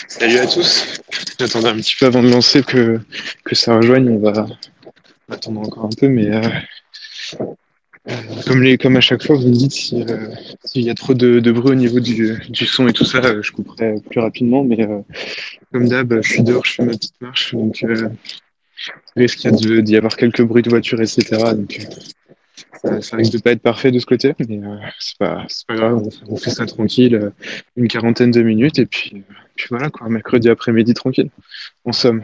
Salut à tous. J'attendais un petit peu avant de lancer que ça rejoigne. On va attendre encore un peu, mais comme à chaque fois, vous me dites s'il y a trop de bruit au niveau du son et tout ça, je couperai plus rapidement. Mais comme d'hab, je suis dehors, je fais ma petite marche, donc il risque d'y avoir quelques bruits de voiture, etc. Donc ça risque de pas être parfait de ce côté, mais c'est pas grave. On fait ça tranquille, une quarantaine de minutes, et puis voilà quoi, mercredi après-midi tranquille. En somme.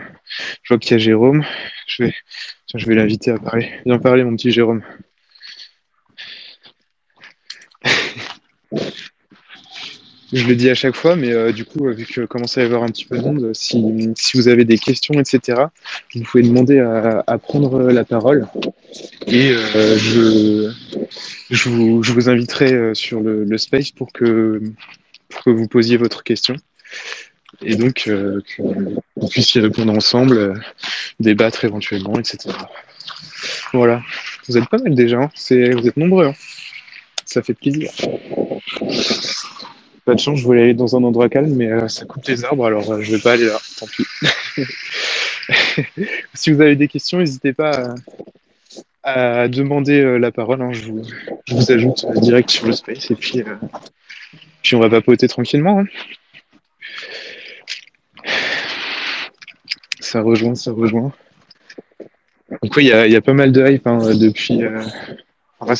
Je vois qu'il y a Jérôme. Je vais l'inviter à parler. Viens parler, mon petit Jérôme. Je le dis à chaque fois, mais du coup, vu que commence à y avoir un petit peu de monde, si vous avez des questions, etc., vous pouvez demander à prendre la parole. Et je vous inviterai sur le space pour que vous posiez votre question. Et donc, que vous puissiez répondre ensemble, débattre éventuellement, etc. Voilà. Vous êtes pas mal déjà, hein. Vous êtes nombreux, hein. Ça fait plaisir. Pas de chance, je voulais aller dans un endroit calme, mais ça coupe les arbres, alors je vais pas aller là, tant pis. Si vous avez des questions, n'hésitez pas à demander la parole, hein. Je vous ajoute direct sur le space, et puis on va papoter tranquillement, hein. Ça rejoint, ça rejoint. Donc oui, il y a pas mal de hype, hein, depuis, en vrai,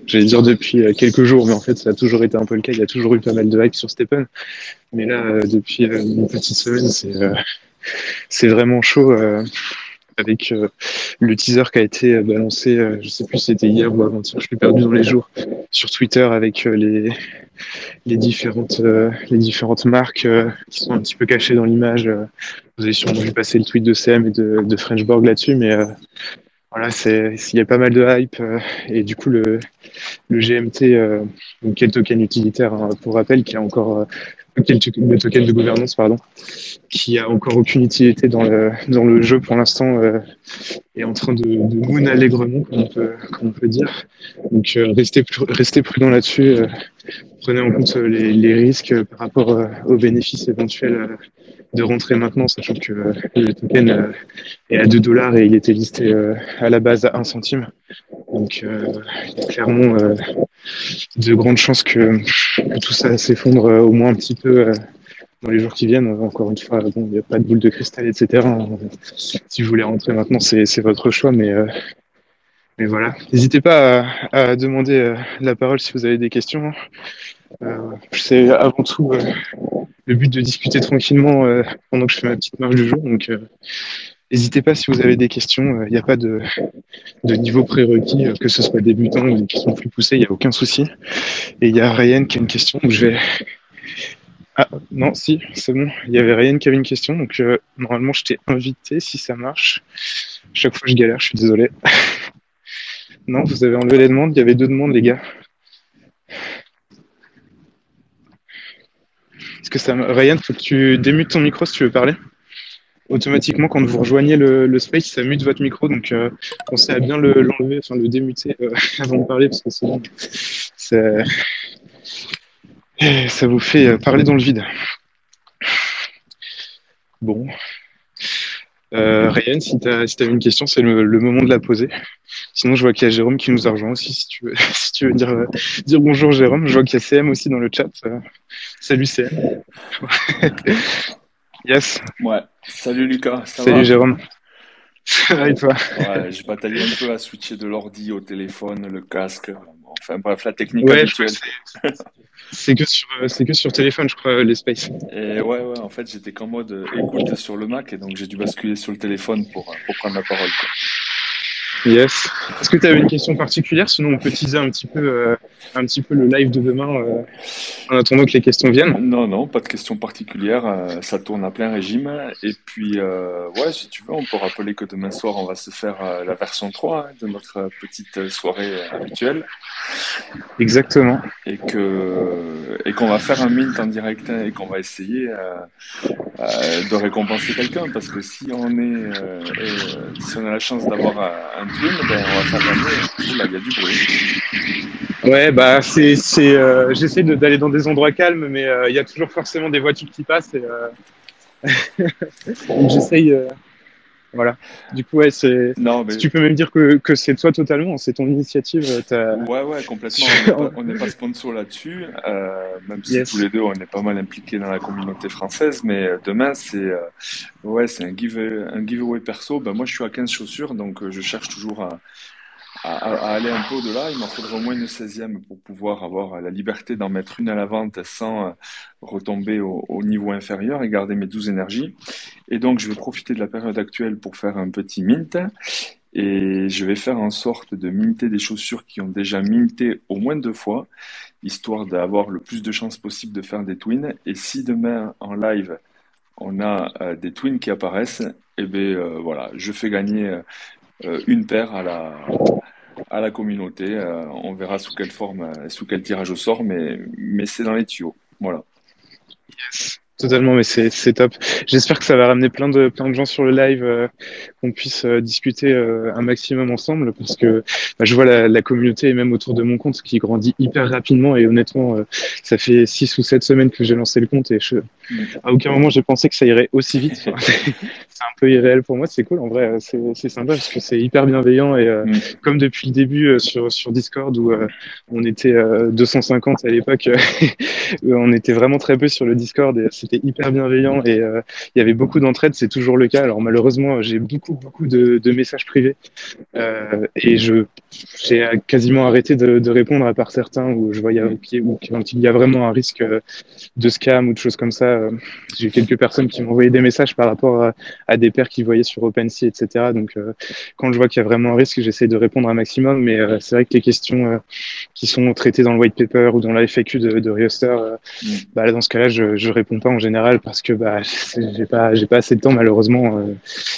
j'allais dire depuis quelques jours, mais en fait ça a toujours été un peu le cas, il y a toujours eu pas mal de hype sur Stephen. Mais là, depuis une petite semaine, c'est vraiment chaud. Avec le teaser qui a été balancé, je sais plus si c'était hier ou avant-hier, je suis perdu dans les jours, sur Twitter avec les différentes marques qui sont un petit peu cachées dans l'image. Vous avez sûrement vu passer le tweet de CM et de Frenchborg là-dessus, mais voilà, il y a pas mal de hype et du coup le GMT, donc quel token utilitaire, hein, pour rappel, qui a encore le token de gouvernance, pardon, qui a encore aucune utilité dans le jeu pour l'instant, est en train de moon allègrement, comme on peut dire. Donc restez prudent là-dessus. Prenez en compte les risques par rapport aux bénéfices éventuels de rentrer maintenant, sachant que le token est à 2 dollars et il était listé à la base à 1 centime. Donc il y a clairement de grandes chances que tout ça s'effondre au moins un petit peu dans les jours qui viennent. Encore une fois, bon, il n'y a pas de boule de cristal, etc. Si vous voulez rentrer maintenant, c'est votre choix, mais voilà. N'hésitez pas à demander la parole si vous avez des questions. C'est avant tout le but de discuter tranquillement pendant que je fais ma petite marche du jour. Donc, n'hésitez pas si vous avez des questions. Il n'y a pas de niveau prérequis, que ce soit débutant ou des questions plus poussées, il n'y a aucun souci. Et il y a Ryan qui a une question. Donc je vais. Ah, non, si, c'est bon. Il y avait Ryan qui avait une question. Donc, normalement, je t'ai invité si ça marche. Chaque fois, je galère, je suis désolé. Non, vous avez enlevé les demandes. Il y avait 2 demandes, les gars. Est-ce que Ryan, faut que tu démutes ton micro si tu veux parler. Automatiquement, quand vous rejoignez le space, ça mute votre micro. Donc, pensez à bien l'enlever, enfin le démuter avant de parler, parce que sinon, ça, ça vous fait parler dans le vide. Bon. Ryan, si t'as une question, c'est le moment de la poser. Sinon, je vois qu'il y a Jérôme qui nous a rejoint aussi, si tu veux, si tu veux dire bonjour, Jérôme. Je vois qu'il y a CM aussi dans le chat. Salut, CM. Yes. Ouais, salut Lucas, ça Salut, va? Jérôme. Ça va et toi? Ouais, j'ai bataillé un peu à switcher de l'ordi au téléphone, le casque. Bon, enfin bref, la technique Ouais, je crois que habituelle. c'est que sur téléphone, je crois, les spaces. Et ouais, en fait, j'étais qu'en mode écoute sur le Mac et donc j'ai dû basculer sur le téléphone pour prendre la parole, quoi. Yes. Est-ce que tu avais une question particulière? Sinon, on peut teaser un petit peu le live de demain en attendant que les questions viennent. Non, non, pas de question particulière, ça tourne à plein régime. Et puis, ouais, si tu veux, on peut rappeler que demain soir, on va se faire la version 3 hein, de notre petite soirée habituelle. Exactement. Et qu'on va faire un mint en direct hein, et qu'on va essayer de récompenser quelqu'un parce que si on a la chance d'avoir un twin, ben on va faire gagner. Oula, il y a du bruit. Ouais, bah j'essaie d'aller dans des endroits calmes, mais il y a toujours forcément des voitures qui passent Donc j'essaye, voilà. Du coup, ouais, Non, si mais tu peux même dire que c'est toi totalement, c'est ton initiative, ouais, ouais, complètement. On n'est pas sponsor là-dessus, même si tous yes. les deux on est pas mal impliqués dans la communauté française. Mais demain, ouais, c'est un giveaway perso. Ben, moi, je suis à 15 chaussures, donc je cherche toujours à aller un peu au-delà. Il m'en faudrait au moins une 16e pour pouvoir avoir la liberté d'en mettre une à la vente sans retomber au niveau inférieur et garder mes 12 énergies. Et donc, je vais profiter de la période actuelle pour faire un petit mint. Et je vais faire en sorte de minter des chaussures qui ont déjà minté au moins 2 fois, histoire d'avoir le plus de chances possible de faire des twins. Et si demain, en live, on a des twins qui apparaissent, eh bien, voilà, je fais gagner une paire à la communauté. On verra sous quelle forme, sous quel tirage au sort, mais c'est dans les tuyaux. Voilà. Totalement, mais c'est top. J'espère que ça va ramener plein de gens sur le live, qu'on puisse discuter un maximum ensemble, parce que je vois la communauté et même autour de mon compte qui grandit hyper rapidement et honnêtement, ça fait 6 ou 7 semaines que j'ai lancé le compte et Mm. à aucun moment j'ai pensé que ça irait aussi vite. Enfin, c'est un peu irréel pour moi, c'est cool en vrai, c'est sympa parce que c'est hyper bienveillant et Mm. comme depuis le début sur Discord où on était 250 à l'époque, on était vraiment très peu sur le Discord et c'était hyper bienveillant et il y avait beaucoup d'entraide, c'est toujours le cas. Alors malheureusement, j'ai beaucoup de messages privés et j'ai quasiment arrêté de répondre à part certains où je voyais Mm. où quand il y a vraiment un risque de scam ou de choses comme ça. J'ai eu quelques personnes qui m'ont envoyé des messages par rapport à des paires qu'ils voyaient sur OpenSea, etc. Donc, quand je vois qu'il y a vraiment un risque, j'essaie de répondre un maximum. Mais c'est vrai que les questions qui sont traitées dans le white paper ou dans la FAQ de Rioster, Mm. bah, là, dans ce cas-là, je réponds pas en général parce que bah, j'ai pas assez de temps malheureusement.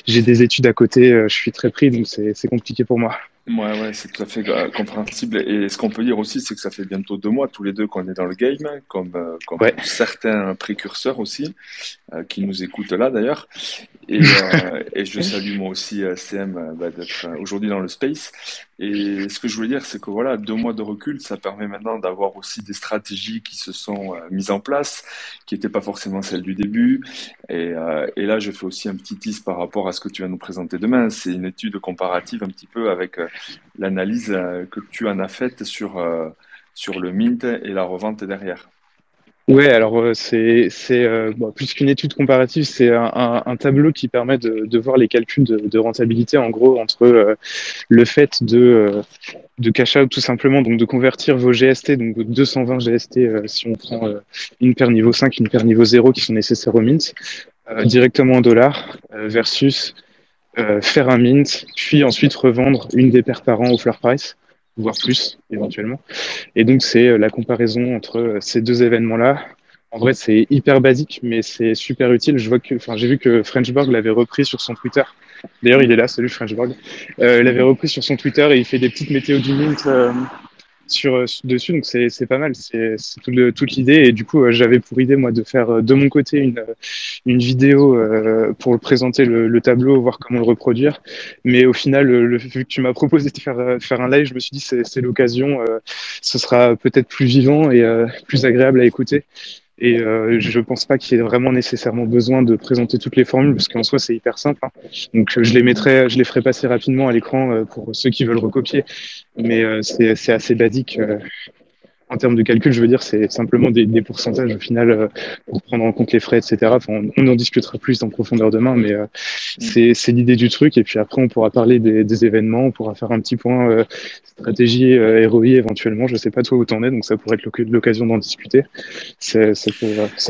J'ai des études à côté, je suis très pris, donc c'est compliqué pour moi. Ouais, ouais, c'est tout à fait compréhensible. Et ce qu'on peut dire aussi, c'est que ça fait bientôt 2 mois, tous les deux, qu'on est dans le game, comme Ouais. certains précurseurs aussi, qui nous écoutent là d'ailleurs. Et je salue moi aussi CM bah, d'être aujourd'hui dans le space. Et ce que je voulais dire, c'est que voilà, 2 mois de recul, ça permet maintenant d'avoir aussi des stratégies qui se sont mises en place, qui n'étaient pas forcément celles du début. Et là, je fais aussi un petit tease par rapport à ce que tu vas nous présenter demain. C'est une étude comparative un petit peu avec l'analyse que tu en as faite sur le mint et la revente derrière. Ouais, alors bon, plus qu'une étude comparative, c'est un tableau qui permet de voir les calculs de rentabilité en gros entre le fait de cash out tout simplement, donc de convertir vos GST, donc 220 GST si on prend une paire niveau 5, une paire niveau 0 qui sont nécessaires au mint, directement en dollars versus faire un mint, puis ensuite revendre une des paires par an au floor price, voire plus éventuellement. Et donc, c'est la comparaison entre ces deux événements-là. En vrai, c'est hyper basique, mais c'est super utile. J'ai vu que Frenchborg l'avait repris sur son Twitter. D'ailleurs, il est là, salut Frenchborg. Il l'avait Mhm. repris sur son Twitter et il fait des petites météos du Mint dessus, donc c'est pas mal. C'est toute l'idée. Et du coup, j'avais pour idée, moi, de faire de mon côté une vidéo pour présenter le tableau, voir comment le reproduire. Mais au final, vu que tu m'as proposé de faire un live, je me suis dit c'est l'occasion. Ce sera peut-être plus vivant et plus agréable à écouter. Et je pense pas qu'il y ait vraiment nécessairement besoin de présenter toutes les formules parce qu'en soi c'est hyper simple, hein. Donc je les ferai passer rapidement à l'écran pour ceux qui veulent recopier. Mais c'est assez basique en termes de calcul. Je veux dire, c'est simplement des pourcentages au final pour prendre en compte les frais, etc. Enfin, on en discutera plus en profondeur demain, mais Mhm. c'est l'idée du truc. Et puis après, on pourra parler des événements, on pourra faire un petit point stratégie ROI éventuellement. Je sais pas toi où t'en es, donc ça pourrait être l'occasion d'en discuter. Ça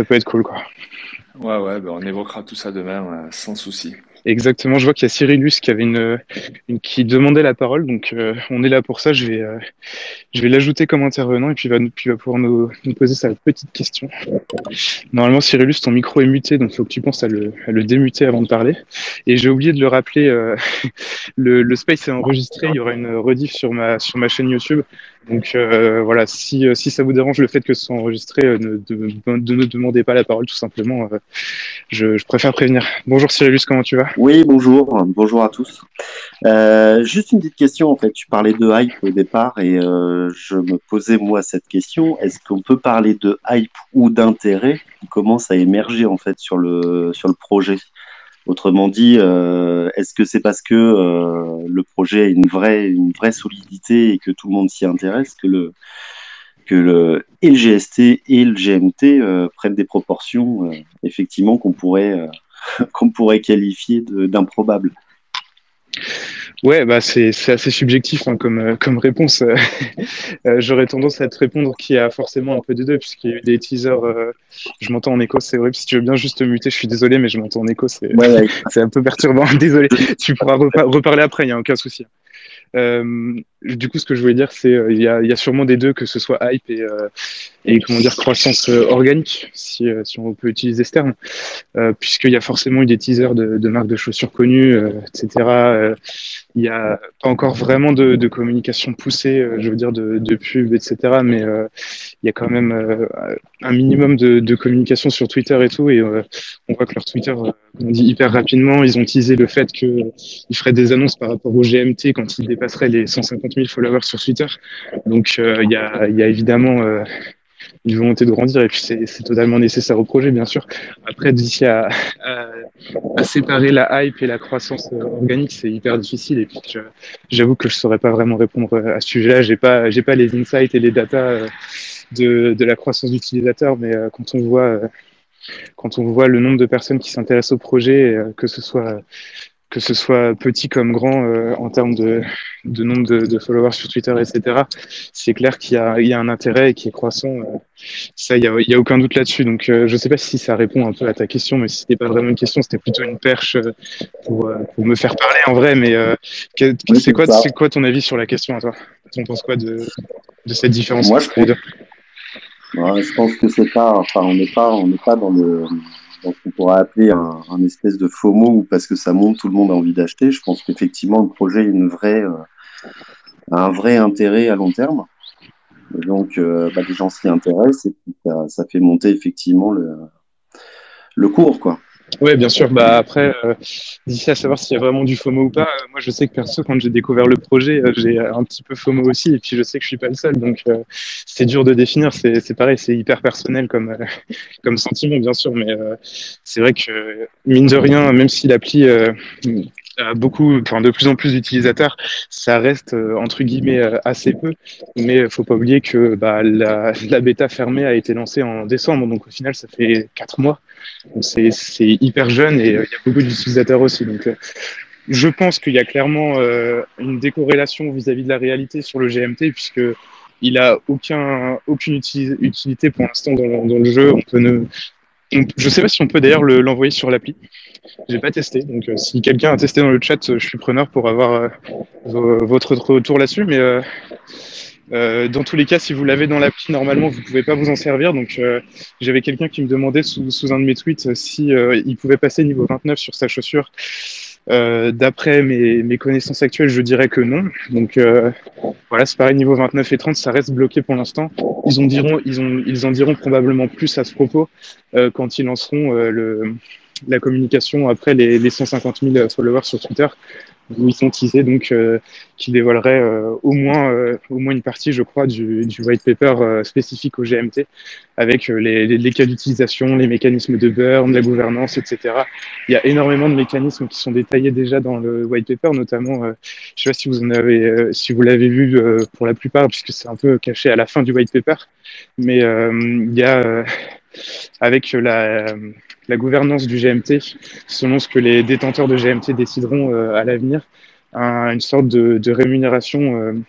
peut être cool, quoi. Ouais, ouais, ben on évoquera tout ça demain, sans souci. Exactement, je vois qu'il y a Cyrillus qui avait qui demandait la parole, donc on est là pour ça. Je vais l'ajouter comme intervenant et puis il va pouvoir nous poser sa petite question. Normalement, Cyrillus, ton micro est muté, donc il faut que tu penses à le démuter avant de parler. Et j'ai oublié de le rappeler, le space est enregistré, il y aura une rediff sur ma chaîne YouTube. Donc voilà, si ça vous dérange le fait que ce soit enregistré, ne demandez pas la parole tout simplement. Je préfère prévenir. Bonjour Cyrillus, comment tu vas? Oui, bonjour, bonjour à tous. Juste une petite question, en fait, tu parlais de hype au départ et je me posais moi cette question, est-ce qu'on peut parler de hype ou d'intérêt qui commence à émerger en fait sur le projet? Autrement dit, est-ce que c'est parce que le projet a une vraie solidité et que tout le monde s'y intéresse et le GST et le GMT prennent des proportions effectivement qu'on pourrait qualifier d'improbables? Ouais, bah c'est assez subjectif hein, comme réponse. J'aurais tendance à te répondre qu'il y a forcément un peu des deux, puisqu'il y a eu des teasers. Je m'entends en écho, c'est horrible. Si tu veux bien juste te muter, je suis désolé, mais je m'entends en écho, c'est Ouais, ouais. c'est un peu perturbant. Désolé. Tu pourras reparler après, il n'y a aucun souci. Du coup, ce que je voulais dire, c'est il y a sûrement des deux, que ce soit hype et comment dire croissance organique, si on peut utiliser ce terme. Puisqu'il y a forcément eu des teasers de marques de chaussures connues, etc. Il y a pas encore vraiment de communication poussée, je veux dire de pub, etc. Mais il y a quand même un minimum de communication sur Twitter et tout. Et on voit que leur Twitter on dit hyper rapidement. Ils ont teasé le fait qu'ils feraient des annonces par rapport au GMT quand ils dépasseraient les 150 000 followers sur Twitter. Donc il y a évidemment une volonté de grandir et puis c'est totalement nécessaire au projet, bien sûr. Après, d'ici à séparer la hype et la croissance organique, c'est hyper difficile. Et puis, j'avoue que je saurais pas vraiment répondre à ce sujet-là. J'ai pas les insights et les datas de la croissance d'utilisateurs, mais quand on voit le nombre de personnes qui s'intéressent au projet, que ce soit petit comme grand en termes de nombre de followers sur Twitter, etc., c'est clair qu'il y a un intérêt qui est croissant. Ça, il y a aucun doute là-dessus. Donc, je ne sais pas si ça répond un peu à ta question, mais si c'était pas vraiment une question, c'était plutôt une perche pour me faire parler en vrai. Mais Oui, c'est c'est quoi, ça. c'est quoi ton avis sur la question à toi? Tu en penses quoi de cette différence Moi, je entre les pense, deux? ouais, je pense que c'est pas, enfin, on n'est pas dans ce qu'on pourrait appeler un espèce de FOMO où parce que ça monte, tout le monde a envie d'acheter. Je pense qu'effectivement, le projet a un vrai intérêt à long terme. Et donc, les gens s'y intéressent et puis ça fait monter effectivement le cours, quoi. Ouais, bien sûr. Bah après, d'ici à savoir s'il y a vraiment du FOMO ou pas, moi je sais que perso, quand j'ai découvert le projet, j'ai un petit peu FOMO aussi, et puis je sais que je suis pas le seul, donc c'est dur de définir. C'est pareil, c'est hyper personnel comme sentiment, bien sûr, mais c'est vrai que mine de rien, même si l'appli a beaucoup, enfin de plus en plus d'utilisateurs, ça reste entre guillemets assez peu. Mais faut pas oublier que bah, la bêta fermée a été lancée en décembre, donc au final, ça fait 4 mois. Donc c'est hyper jeune et il y a beaucoup d'utilisateurs aussi. Donc je pense qu'il y a clairement une décorrélation vis-à-vis de la réalité sur le GMT puisque il a aucune utilité pour l'instant dans le jeu. Je sais pas si on peut d'ailleurs l'envoyer sur l'appli. J'ai pas testé. Donc si quelqu'un a testé dans le chat, je suis preneur pour avoir votre retour là-dessus. Mais dans tous les cas, si vous l'avez dans l'appli, normalement, vous pouvez pas vous en servir. Donc, j'avais quelqu'un qui me demandait sous un de mes tweets si il pouvait passer niveau 29 sur sa chaussure. D'après mes connaissances actuelles, je dirais que non. Donc, voilà, c'est pareil, niveau 29 et 30, ça reste bloqué pour l'instant. Ils en diront probablement plus à ce propos quand ils lanceront la communication après les 150 000 followers sur Twitter où ils ont teasé donc qui dévoilerait au moins une partie, je crois, du white paper spécifique au GMT, avec les cas d'utilisation, les mécanismes de burn, la gouvernance, etc. Il y a énormément de mécanismes qui sont détaillés déjà dans le white paper, notamment, je sais pas si si vous l'avez vu pour la plupart, puisque c'est un peu caché à la fin du white paper, mais il y a avec la gouvernance du GMT, selon ce que les détenteurs de GMT décideront à l'avenir, une sorte de rémunération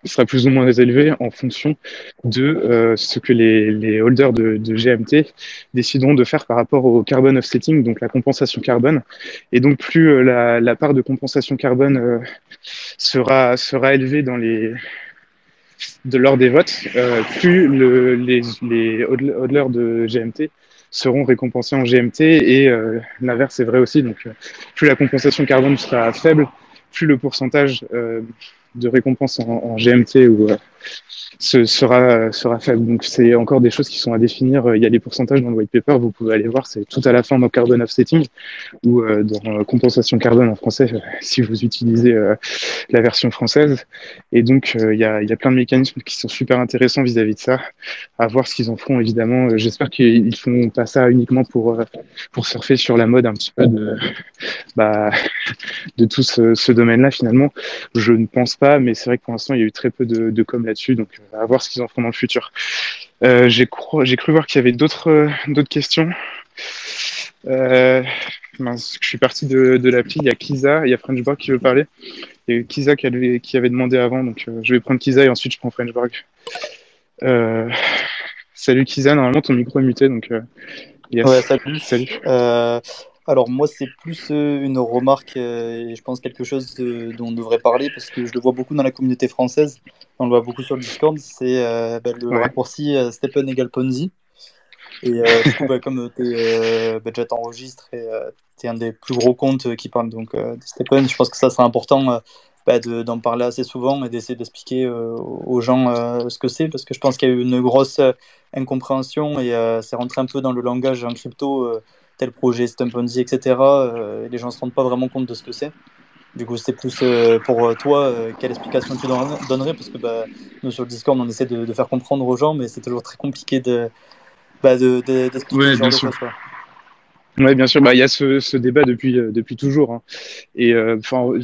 sera plus ou moins élevée en fonction de ce que les holders de GMT décideront de faire par rapport au carbone offsetting, donc la compensation carbone. Et donc plus la part de compensation carbone sera élevée lors des votes, plus les hodlers de GMT seront récompensés en GMT et l'inverse est vrai aussi. Donc, plus la compensation carbone sera faible, plus le pourcentage de récompense en GMT ou sera faible. Donc c'est encore des choses qui sont à définir. Il y a les pourcentages dans le white paper, vous pouvez aller voir, c'est tout à la fin dans Carbon Offsetting ou dans compensation carbone en français si vous utilisez la version française. Et donc il y a plein de mécanismes qui sont super intéressants vis-à-vis de ça. À voir ce qu'ils en feront évidemment. J'espère qu'ils font pas ça uniquement pour surfer sur la mode un petit peu bah, de tout ce domaine-là finalement. Je ne pense pas, mais c'est vrai que pour l'instant il y a eu très peu de com là-dessus, donc à voir ce qu'ils en feront dans le futur. J'ai cru voir qu'il y avait d'autres questions. Mince, je suis parti de l'appli. Il y a Kiza, il y a Frenchborg qui veut parler. Et Kiza qui avait demandé avant, donc je vais prendre Kiza et ensuite je prends Frenchborg. Salut Kiza, normalement ton micro est muté, donc yes. Ouais, salut. Salut. Alors moi, c'est plus une remarque et je pense quelque chose dont on devrait parler parce que je le vois beaucoup dans la communauté française, on le voit beaucoup sur le Discord, c'est le raccourci Stephen égale Ponzi. Et du coup, comme déjà t'enregistres et t'es un des plus gros comptes qui parle donc de Stephen, je pense que ça c'est important d'en parler assez souvent et d'essayer d'expliquer aux gens ce que c'est, parce que je pense qu'il y a eu une grosse incompréhension et c'est rentré un peu dans le langage en crypto, tel projet, c'est un Ponzi, etc. Et les gens ne se rendent pas vraiment compte de ce que c'est. Du coup, c'était plus pour toi, quelle explication tu donnerais, parce que nous sur le Discord, on essaie de faire comprendre aux gens, mais c'est toujours très compliqué d'expliquer ce genre de choses, quoi. Ouais, bien sûr. Bah, il y a ce débat depuis toujours. Hein. Et pour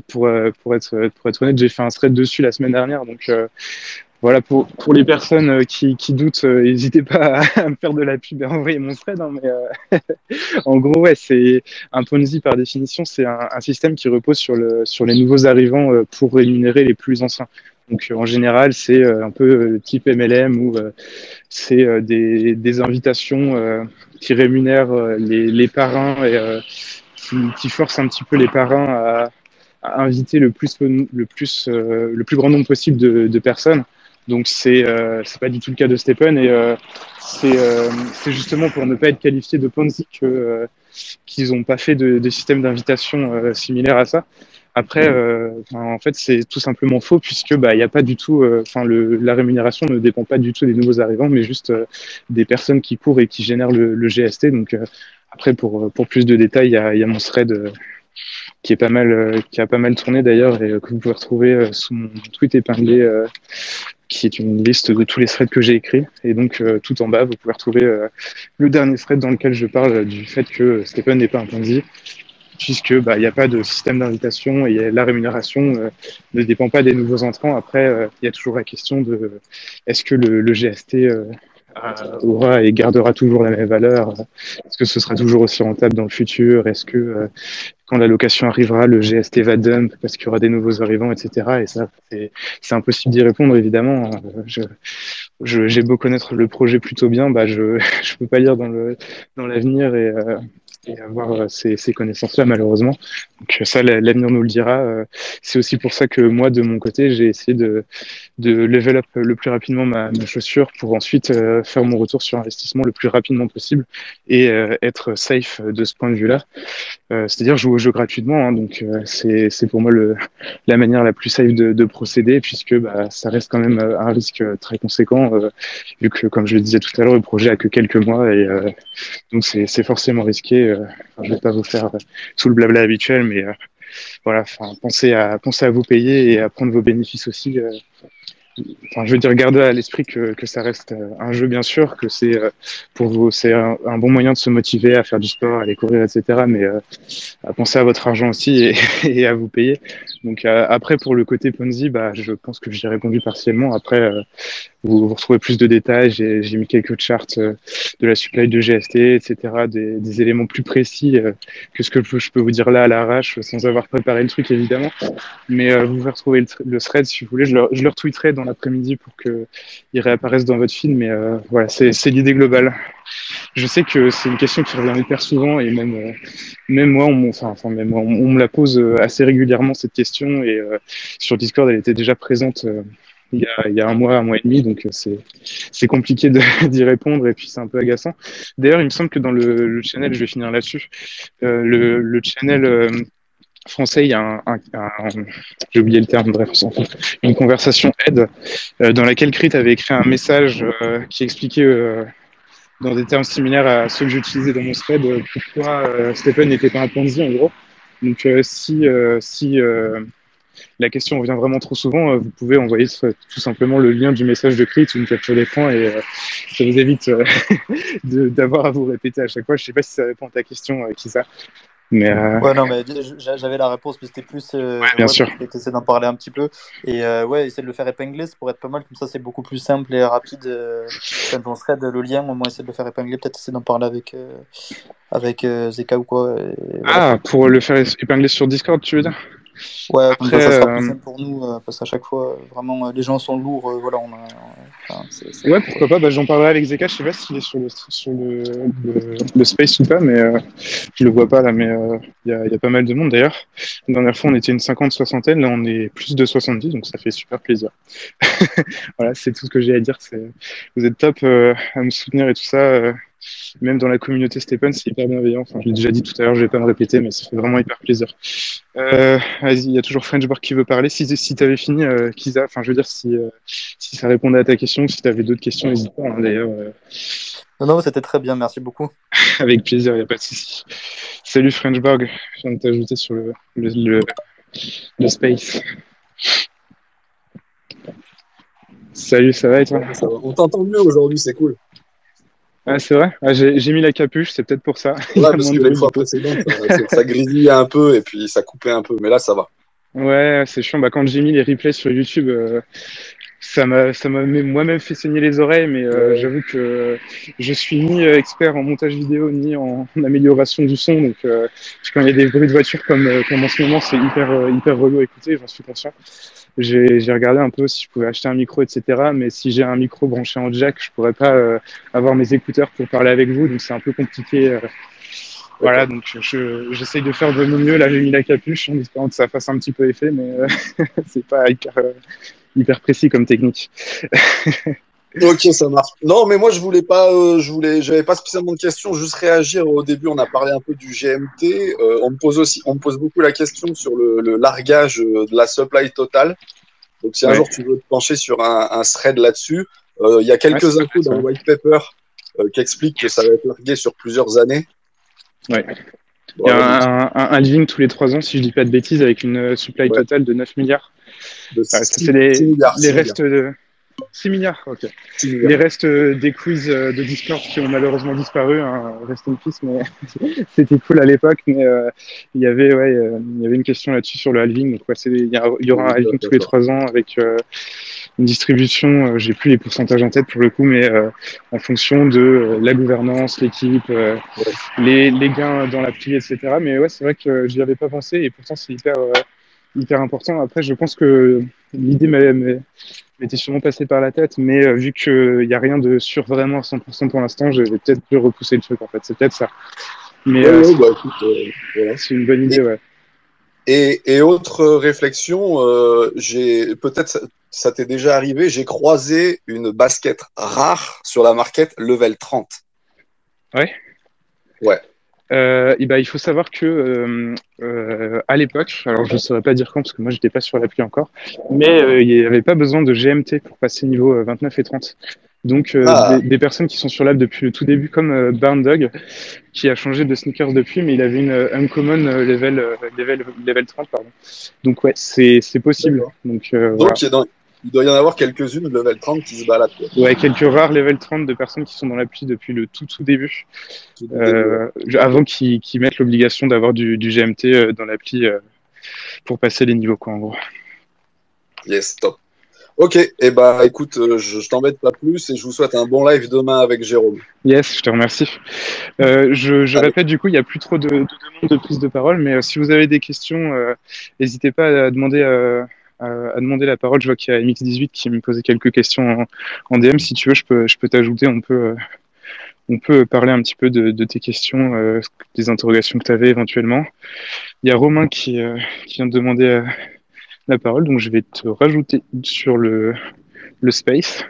être honnête, j'ai fait un thread dessus la semaine dernière. Donc voilà, pour les personnes qui doutent, n'hésitez pas à me faire de la pub et à envoyer mon thread. Hein, mais en gros, ouais, c'est un Ponzi par définition, c'est un système qui repose sur les nouveaux arrivants pour rémunérer les plus anciens. Donc en général, c'est un peu type MLM où c'est des invitations qui rémunèrent les parrains et qui forcent un petit peu les parrains à inviter le plus grand nombre possible de personnes. Donc c'est pas du tout le cas de Stephen et c'est justement pour ne pas être qualifié de Ponzi qu'ils n'ont pas fait de système d'invitation similaire à ça. Après, en fait, c'est tout simplement faux puisque il y a pas du tout, la rémunération ne dépend pas du tout des nouveaux arrivants, mais juste des personnes qui courent et qui génèrent le GST. Donc après, pour plus de détails, il y a mon thread qui a pas mal tourné d'ailleurs et que vous pouvez retrouver sous mon tweet épinglé, qui est une liste de tous les threads que j'ai écrits. Et donc tout en bas, vous pouvez retrouver le dernier thread dans lequel je parle du fait que Stephen n'est pas un Ponzi, puisque il n'y a pas de système d'invitation et la rémunération ne dépend pas des nouveaux entrants. Après, il y a toujours la question de est-ce que le GST aura et gardera toujours la même valeur? Est-ce que ce sera toujours aussi rentable dans le futur? Est-ce que quand la location arrivera, le GST va dump parce qu'il y aura des nouveaux arrivants, etc. Et ça, c'est impossible d'y répondre, évidemment. J'ai beau connaître le projet plutôt bien, je peux pas lire dans l'avenir et avoir ces connaissances-là, malheureusement. Donc ça, l'avenir nous le dira. C'est aussi pour ça que moi, de mon côté, j'ai essayé de level up le plus rapidement ma chaussure pour ensuite faire mon retour sur investissement le plus rapidement possible et être safe de ce point de vue-là. C'est-à-dire jouer au jeu gratuitement. Hein, donc c'est pour moi la manière la plus safe de procéder, puisque ça reste quand même un risque très conséquent, vu que, comme je le disais tout à l'heure, le projet a que quelques mois et donc c'est forcément risqué. Je vais pas vous faire tout le blabla habituel, mais voilà, pensez à vous payer et à prendre vos bénéfices aussi. Je veux dire, gardez à l'esprit que ça reste un jeu, bien sûr, que c'est pour vous, c'est un bon moyen de se motiver à faire du sport, à aller courir, etc. Mais à penser à votre argent aussi et à vous payer. Donc après, pour le côté Ponzi, je pense que j'y ai répondu partiellement. Après, vous retrouvez plus de détails. J'ai mis quelques charts de la supply de GST, etc. Des éléments plus précis que ce que je peux vous dire là à l'arrache, sans avoir préparé le truc, évidemment. Mais vous pouvez retrouver le thread si vous voulez. Je le retweeterai dans l'après-midi pour qu'il réapparaisse dans votre feed. Mais voilà, c'est l'idée globale. Je sais que c'est une question qui revient hyper souvent et même moi, on me la pose assez régulièrement, cette question. Et sur Discord, elle était déjà présente il y a un mois et demi. Donc c'est compliqué d'y répondre et puis c'est un peu agaçant. D'ailleurs, il me semble que dans le channel, je vais finir là-dessus, le channel français, il y a j'ai oublié le terme, bref, on s'en fout, une conversation aide dans laquelle Crit avait écrit un message qui expliquait dans des termes similaires à ceux que j'utilisais dans mon thread pourquoi Stephen n'était pas un Ponzi en gros. Donc si la question revient vraiment trop souvent, vous pouvez envoyer tout simplement le lien du message de Crit ou une capture d'écran et ça vous évite d'avoir à vous répéter à chaque fois. Je sais pas si ça répond à ta question, Kisa. Mais Ouais, non, mais j'avais la réponse, mais c'était plus bien sûr. pour essayer d'en parler un petit peu. Et ouais, essayer de le faire épingler, ça pourrait être pas mal, comme ça c'est beaucoup plus simple et rapide. Quand on thread le lien, au moins essayer de le faire épingler, peut-être essayer d'en parler avec Zeka ou quoi. Et voilà. Ah, pour le faire épingler sur Discord, tu veux dire? Ouais, comme ça Après, sera plus simple pour nous, parce qu'à chaque fois, vraiment, les gens sont lourds, voilà, enfin, ouais, pourquoi pas. Bah, j'en parlerai avec Zeka. Je sais pas s'il est sur le space ou pas, mais je le vois pas là. Mais il y a pas mal de monde d'ailleurs. La dernière fois, on était une 50-soixantaine. Là, on est plus de 70, donc ça fait super plaisir. Voilà, c'est tout ce que j'ai à dire. Vous êtes top à me soutenir et tout ça. Même dans la communauté Stephen, c'est hyper bienveillant. Enfin, je l'ai déjà dit tout à l'heure, je vais pas me répéter, mais ça fait vraiment hyper plaisir. Vas-y, il y a toujours Frenchborg qui veut parler. Si tu avais fini, Kisa, enfin, je veux dire, si ça répondait à ta question, si tu avais d'autres questions, n'hésite pas. Hein, d'ailleurs, Non, c'était très bien, merci beaucoup. avec plaisir, il n'y a pas de souci. Salut Frenchborg, je viens de t'ajouter sur le space. Salut, ça va et toi? Ça va. On t'entend mieux aujourd'hui, c'est cool. Ah, c'est vrai? Ah, j'ai mis la capuche, c'est peut-être pour ça. Il y Ouais, a parce moins que de les bruit du fois coup. précédentes, ça grésillait un peu et puis ça coupait un peu. Mais là, ça va. Ouais, c'est chiant. Bah, quand j'ai mis les replays sur YouTube, ça m'a moi-même fait saigner les oreilles, mais Ouais. j'avoue que je suis ni expert en montage vidéo ni en amélioration du son, donc quand il y a des bruits de voiture comme en ce moment, c'est hyper relou à écouter, j'en suis conscient. J'ai regardé un peu si je pouvais acheter un micro, etc. Mais si j'ai un micro branché en jack, je pourrais pas avoir mes écouteurs pour parler avec vous, donc c'est un peu compliqué. Voilà, D'accord. donc j'essaye de faire de mon mieux. Là, j'ai mis la capuche en espérant que ça fasse un petit peu effet, mais c'est pas hyper précis comme technique. Ok, ça marche. Non, mais moi, je voulais pas, j'avais pas spécialement de questions, juste réagir. Au début, on a parlé un peu du GMT. On me pose beaucoup la question sur le largage de la supply totale. Donc, si un Ouais, jour tu veux te pencher sur un thread là-dessus, il y a ouais, ça quelques peut infos être, dans le white paper qui expliquent que ça va être largué sur plusieurs années. ouais. Il y Voilà, donc, a un living tous les 3 ans, si je dis pas de bêtises, avec une supply ouais, totale de 9 milliards. de Ouais, ça, c'est 6 milliards, les 6 milliards, restes de 6 milliards, ok. 6 Les milliards. restes des quiz de Discord qui ont malheureusement disparu, hein, rest in peace, mais c'était cool à l'époque. Mais il y avait une question là-dessus sur le halving. Donc, ouais, il y aura un halving tous les D'accord. 3 ans avec une distribution, j'ai plus les pourcentages en tête pour le coup, mais en fonction de la gouvernance, l'équipe, Ouais. les gains dans l'appli, etc. Mais ouais, c'est vrai que j'y avais pas pensé et pourtant c'est hyper important. Après, je pense que l'idée m'était sûrement passée par la tête, mais vu qu'il n'y a rien de sûr vraiment à 100% pour l'instant, je vais peut-être plus repousser le truc en fait. C'est peut-être ça. Mais Ouais, ouais, bah écoute, voilà. c'est une bonne idée, Et, ouais. et autre réflexion, peut-être ça t'est déjà arrivé, j'ai croisé une basket rare sur la market level 30. Ouais. Ouais. Et ben, il faut savoir que à l'époque, alors je ne saurais pas dire quand parce que moi j'étais pas sur l'appli encore, mais il n'y avait pas besoin de GMT pour passer niveau 29 et 30. Donc Ah, des personnes qui sont sur l'app depuis le tout début, comme Barn Dog, qui a changé de sneakers depuis, mais il avait une uncommon level 30, pardon. Donc ouais, c'est possible. d'accord. Donc voilà. Donc il doit y en avoir quelques-unes level 30 qui se baladent, quoi. Ouais, quelques rares level 30 de personnes qui sont dans l'appli depuis le tout début. Tout du début, ouais. Avant qu'ils mettent l'obligation d'avoir du GMT dans l'appli pour passer les niveaux, quoi, en gros. Yes, top. Ok, et bah écoute, je t'embête pas plus et je vous souhaite un bon live demain avec Jérôme. Yes, je te remercie. Je Allez, répète, du coup, il n'y a plus trop de demandes de prise de parole, mais si vous avez des questions, n'hésitez pas à demander, à demander la parole. Je vois qu'il y a MX18 qui me posait quelques questions en DM. Si tu veux, je peux t'ajouter. On peut parler un petit peu de tes questions, des interrogations que tu avais éventuellement. Il y a Romain qui vient de demander la parole, donc je vais te rajouter sur le space.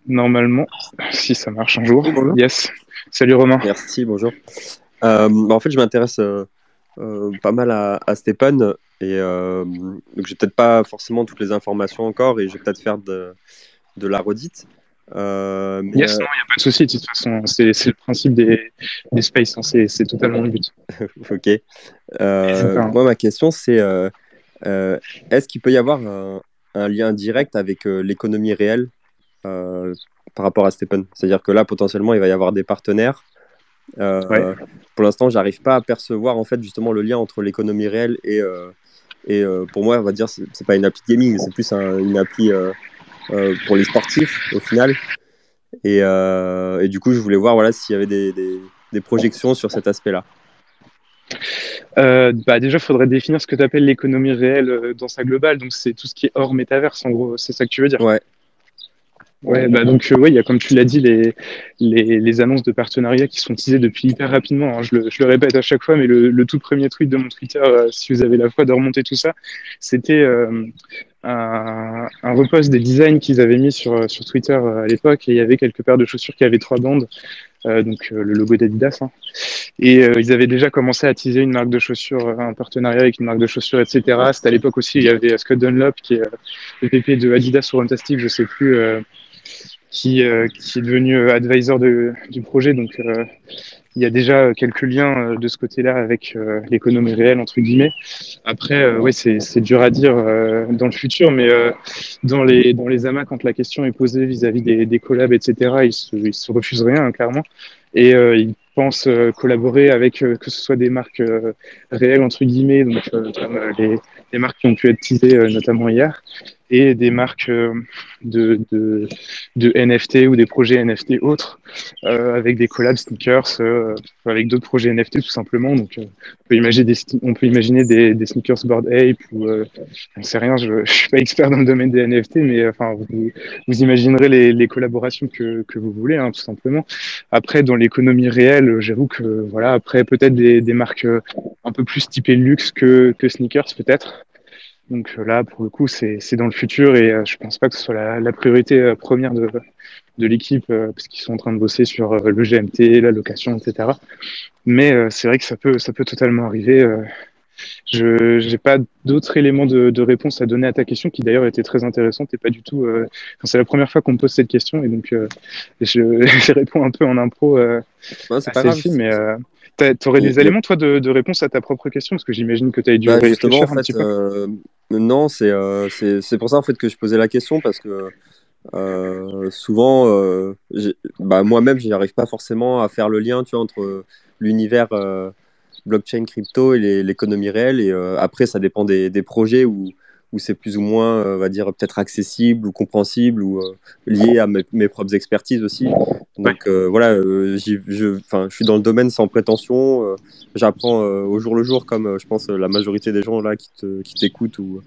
Normalement, si ça marche un jour. Oui, bonjour. Yes. Salut Romain. Merci, bonjour. En fait, je m'intéresse pas mal à Stepan. Et donc, j'ai peut-être pas forcément toutes les informations encore et je vais peut-être faire de la redite. Yes, non, il n'y a pas de souci, de toute façon, c'est le principe des spaces, hein, c'est totalement le but. Ok. N'hésite pas, hein. Moi, ma question, c'est est-ce qu'il peut y avoir un lien direct avec l'économie réelle euh, par rapport à Stepan? C'est-à-dire que là, potentiellement, il va y avoir des partenaires. Ouais. Pour l'instant, j'arrive pas à percevoir en fait justement le lien entre l'économie réelle et pour moi, on va dire, c'est pas une appli gaming, c'est plus une appli pour les sportifs au final. Et du coup, je voulais voir voilà, s'il y avait des projections sur cet aspect-là. Bah déjà, il faudrait définir ce que tu appelles l'économie réelle dans sa globale. Donc, c'est tout ce qui est hors métaverse, en gros. C'est ça que tu veux dire. Ouais, Ouais, bah donc, ouais, il y a, comme tu l'as dit, les annonces de partenariat qui sont teasées depuis hyper rapidement, hein. Je le répète à chaque fois, mais le tout premier tweet de mon Twitter, si vous avez la foi de remonter tout ça, c'était un repost des designs qu'ils avaient mis sur Twitter à l'époque. Et il y avait quelques paires de chaussures qui avaient 3 bandes, le logo d'Adidas, hein. Et ils avaient déjà commencé à teaser une marque de chaussures, un partenariat avec une marque de chaussures, etc. C'était à l'époque aussi, il y avait Scott Dunlop, qui est le PP de Adidas ou Runtastic, je sais plus, qui est devenu advisor du projet. Donc, il y a déjà quelques liens de ce côté-là avec l'économie réelle, entre guillemets. Après, ouais, c'est dur à dire dans le futur, mais dans les amas, quand la question est posée vis-à-vis des collabs, etc., ils se refusent rien, hein, clairement. Et ils pensent collaborer avec que ce soit des marques réelles, entre guillemets, donc comme les marques qui ont pu être teasées notamment hier, et des marques de, de, de NFT ou des projets NFT autres, avec des collabs sneakers, avec d'autres projets NFT tout simplement. Donc on peut imaginer des sneakers Bored Ape ou j'en sais rien, je suis pas expert dans le domaine des NFT, mais enfin vous imaginerez les collaborations que vous voulez, hein, tout simplement. Après, dans l'économie réelle, j'avoue que voilà, après peut-être des marques un peu plus typées luxe que sneakers peut-être. Donc là, pour le coup, c'est dans le futur et je pense pas que ce soit la priorité première de l'équipe parce qu'ils sont en train de bosser sur le GMT, la location, etc. Mais c'est vrai que ça peut totalement arriver. Je n'ai pas d'autres éléments de réponse à donner à ta question qui d'ailleurs était très intéressante et pas du tout. Enfin, c'est la première fois qu'on me pose cette question et donc je réponds un peu en impro non, c'est à pas grave. celle-ci, mais t'aurais des Y a- éléments toi de réponse à ta propre question parce que j'imagine que tu as dû Bah, justement, en réfléchir un fait, petit peu. non, c'est pour ça en fait que je posais la question parce que souvent, bah, moi-même, je n'arrive pas forcément à faire le lien, tu vois, entre l'univers blockchain crypto et l'économie réelle. Et après, ça dépend des projets où c'est plus ou moins, on va dire, peut-être accessible ou compréhensible ou lié à mes propres expertises aussi. Ouais. Donc voilà, enfin, je suis dans le domaine sans prétention. J'apprends au jour le jour, comme je pense la majorité des gens là qui t'écoutent ou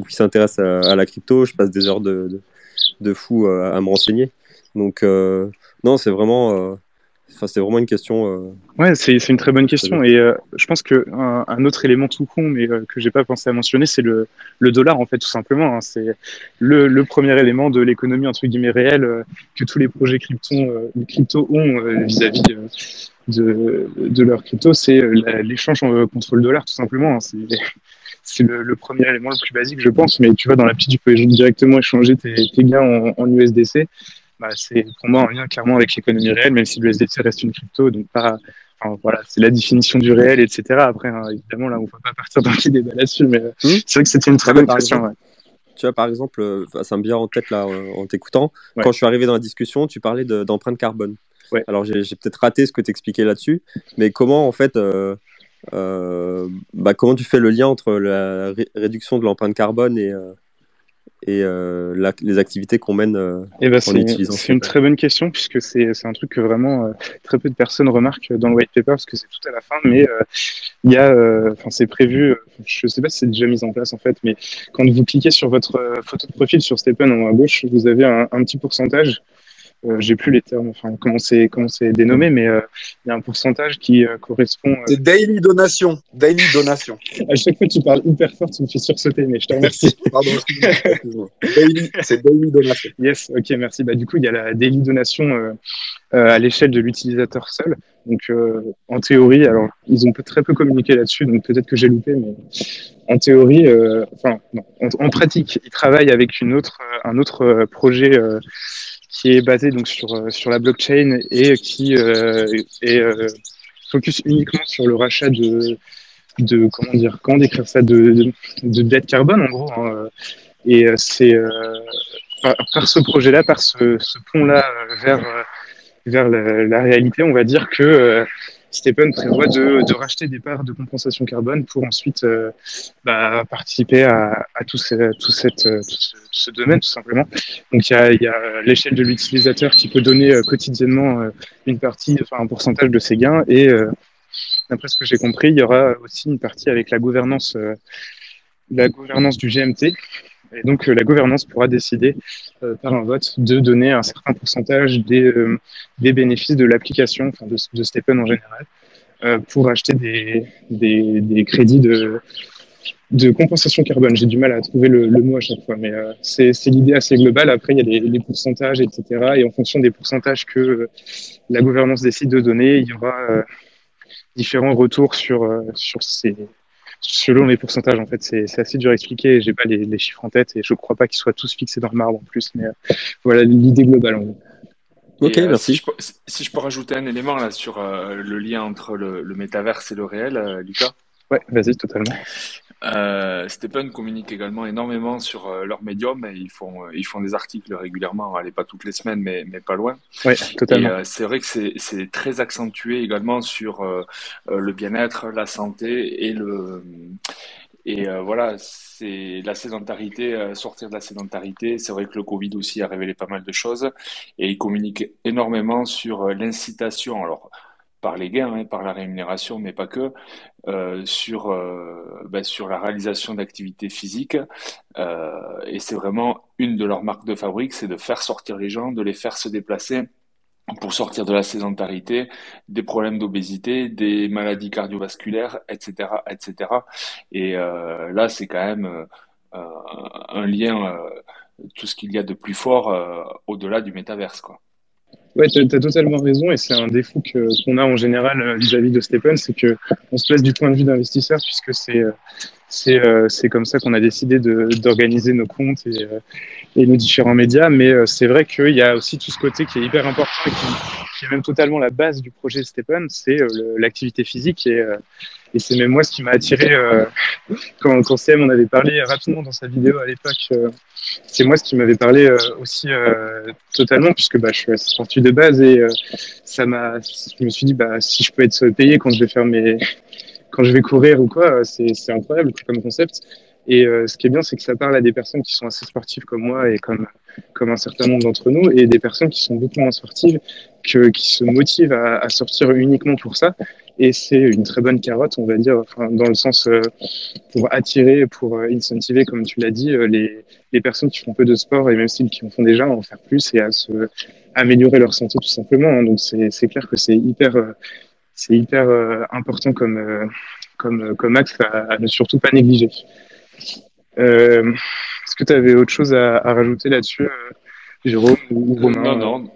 qui s'intéressent à la crypto. Je passe des heures de fou à me renseigner. Donc, non, c'est vraiment une question. Ouais, c'est une très bonne Posée. question et je pense que un autre élément tout con mais que j'ai pas pensé à mentionner, c'est le dollar en fait tout simplement, hein. C'est le premier élément de l'économie entre guillemets réelle que tous les projets crypto ont vis-à-vis de leur crypto, c'est l'échange contre le dollar tout simplement, hein. C'est le premier élément le plus basique, je pense. Mais tu vois, dans l'appli, tu peux directement échanger tes gains en USDC. Bah, c'est pour moi un lien clairement avec l'économie réelle, même si l'USDC reste une crypto. Donc, pas, enfin, voilà, c'est la définition du réel, etc. Après, hein, évidemment, là, on ne peut pas partir dans le débat là-dessus. Mais c'est vrai que c'était une très Ah, mais bonne par question. exemple, Ouais. tu vois, par exemple, ça me vient en tête là en t'écoutant. Ouais. Quand je suis arrivé dans la discussion, tu parlais d'empreinte carbone. Ouais. Alors, j'ai peut-être raté ce que tu expliquais là-dessus, mais comment en fait, bah, comment tu fais le lien entre la réduction de l'empreinte carbone et les activités qu'on mène Et ben, en utilisant c'est une Stepan? très bonne question puisque c'est un truc que vraiment très peu de personnes remarquent dans le white paper parce que c'est tout à la fin, mais il y a, enfin c'est prévu, je sais pas si c'est déjà mis en place en fait, mais quand vous cliquez sur votre photo de profil sur Stepen en haut à gauche, vous avez un petit pourcentage j'ai plus les termes, enfin comment c'est dénommé, mais il y a un pourcentage qui correspond. C'est daily donation. Daily donation. À chaque fois que tu parles hyper fort, tu me fais sursauter, mais je te remercie. Pardon, excuse-moi. C'est daily donation. Yes, ok, merci. Bah, du coup, il y a la daily donation à l'échelle de l'utilisateur seul. Donc, en théorie, alors, ils ont très peu communiqué là-dessus, donc peut-être que j'ai loupé, mais en théorie, enfin, non, en pratique, ils travaillent avec un autre projet qui est basé donc sur la blockchain et qui est focus uniquement sur le rachat de comment décrire ça, de dette carbone, en gros. Hein, et c'est par ce projet-là, par ce pont-là vers la réalité, on va dire que Stephen prévoit de racheter des parts de compensation carbone pour ensuite participer à tout ce domaine, tout simplement. Donc il y a l'échelle de l'utilisateur qui peut donner quotidiennement une partie, enfin un pourcentage de ses gains, et d'après ce que j'ai compris, il y aura aussi une partie avec la gouvernance du GMT. Et donc, la gouvernance pourra décider par un vote de donner un certain pourcentage des bénéfices de l'application, enfin de Stephen en général, pour acheter des crédits de compensation carbone. J'ai du mal à trouver le mot à chaque fois, mais c'est l'idée assez globale. Après, il y a les pourcentages, etc. Et en fonction des pourcentages que la gouvernance décide de donner, il y aura différents retours sur selon les pourcentages. En fait, c'est assez dur à expliquer. J'ai pas les chiffres en tête et je crois pas qu'ils soient tous fixés dans le marbre en plus. Mais voilà l'idée globale. En gros. Ok, merci. Si je peux rajouter un élément là sur le lien entre le métaverse et le réel, Lucas. Ouais, vas-y, totalement. Stephen communique également énormément sur leur médium et ils font des articles régulièrement, allez pas toutes les semaines mais pas loin. Ouais, totalement. Et c'est vrai que c'est très accentué également sur le bien-être, la santé et voilà, c'est la sédentarité, sortir de la sédentarité. C'est vrai que le Covid aussi a révélé pas mal de choses et il communique énormément sur l'incitation. Alors par les gains, hein, par la rémunération, mais pas que, sur la réalisation d'activités physiques. Et c'est vraiment une de leurs marques de fabrique, c'est de faire sortir les gens, de les faire se déplacer pour sortir de la sédentarité, des problèmes d'obésité, des maladies cardiovasculaires, etc., etc. Et là, c'est quand même un lien, tout ce qu'il y a de plus fort au-delà du métaverse, quoi. Ouais, tu as totalement raison et c'est un défaut qu'on a en général vis-à-vis de Stephen, c'est que on se place du point de vue d'investisseur puisque c'est comme ça qu'on a décidé d'organiser nos comptes et nos différents médias. Mais c'est vrai qu'il y a aussi tout ce côté qui est hyper important et qui est même totalement la base du projet Stephen, c'est l'activité physique et c'est même moi ce qui m'a attiré quand CM en avait parlé rapidement dans sa vidéo à l'époque. C'est moi ce qui m'avait parlé aussi totalement puisque je suis sportif de base et je me suis dit si je peux être payé quand je vais quand je vais courir ou quoi, c'est incroyable comme concept. Et ce qui est bien, c'est que ça parle à des personnes qui sont assez sportives comme moi et comme un certain nombre d'entre nous, et des personnes qui sont beaucoup moins sportives, qui se motivent à sortir uniquement pour ça. Et c'est une très bonne carotte, on va dire, enfin, dans le sens pour attirer, pour incentiver, comme tu l'as dit, les personnes qui font peu de sport et même celles qui en font déjà à en faire plus et à améliorer leur santé tout simplement. Hein. Donc c'est clair que c'est hyper important comme axe à ne surtout pas négliger. Est-ce que tu avais autre chose à rajouter là-dessus, Jérôme ou Romain? Non.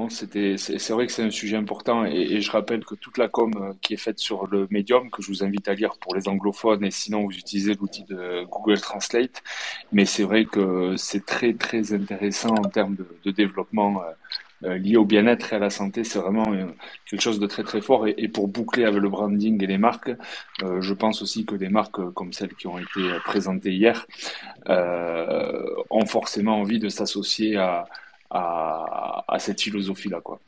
C'est vrai que c'est un sujet important et je rappelle que toute la com qui est faite sur le Medium, que je vous invite à lire pour les anglophones et sinon vous utilisez l'outil de Google Translate. Mais c'est vrai que c'est très très intéressant en termes de développement lié au bien-être et à la santé. C'est vraiment quelque chose de très très fort et pour boucler avec le branding et les marques, je pense aussi que des marques comme celles qui ont été présentées hier ont forcément envie de s'associer à cette philosophie-là, quoi.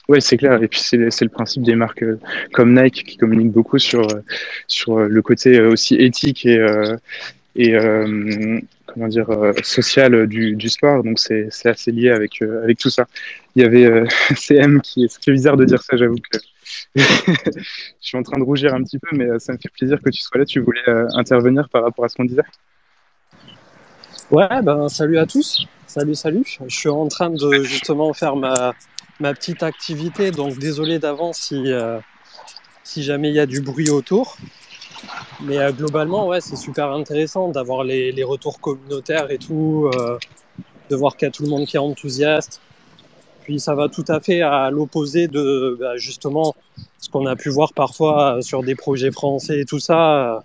Ouais, c'est clair. Et puis c'est le principe des marques comme Nike qui communiquent beaucoup sur le côté aussi éthique et comment dire social du sport. Donc c'est assez lié avec tout ça. Il y avait CM c'est bizarre de dire ça, j'avoue que je suis en train de rougir un petit peu, mais ça me fait plaisir que tu sois là. Tu voulais intervenir par rapport à ce qu'on disait? Ouais, salut à tous. Salut, salut. Je suis en train de justement faire ma petite activité, donc désolé d'avance si jamais il y a du bruit autour. Mais globalement, ouais, c'est super intéressant d'avoir les retours communautaires et tout, de voir qu'il y a tout le monde qui est enthousiaste. Puis ça va tout à fait à l'opposé de justement ce qu'on a pu voir parfois sur des projets français et tout ça,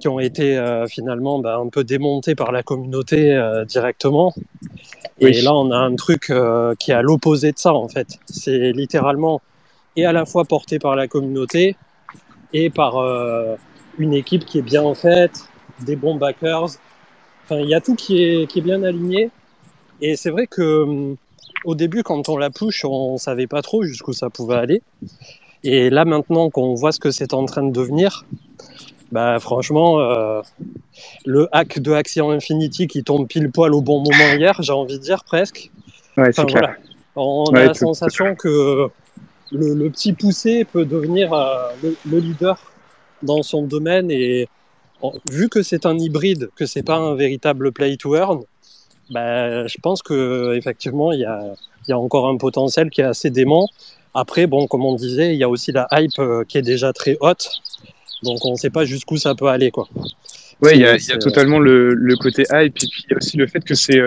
qui ont été finalement un peu démontés par la communauté directement. Et Oui. là, on a un truc qui est à l'opposé de ça, en fait. C'est littéralement et à la fois porté par la communauté et par une équipe qui est bien faite, des bons backers. Enfin, il y a tout qui est bien aligné. Et c'est vrai que au début, quand on la push, on savait pas trop jusqu'où ça pouvait aller. Et là, maintenant qu'on voit ce que c'est en train de devenir, franchement, le hack de Axie Infinity qui tombe pile poil au bon moment hier, j'ai envie de dire presque. Ouais, c'est Enfin, clair. voilà. On a Ouais, la sensation que le petit poussé peut devenir le leader dans son domaine. Et vu que c'est un hybride, que c'est pas un véritable play to earn, je pense que effectivement il y a encore un potentiel qui est assez dément. Après, bon, comme on disait, il y a aussi la hype qui est déjà très haute, donc on ne sait pas jusqu'où ça peut aller, quoi. Ouais, il y a totalement le côté hype, et puis il y a aussi le fait que c'est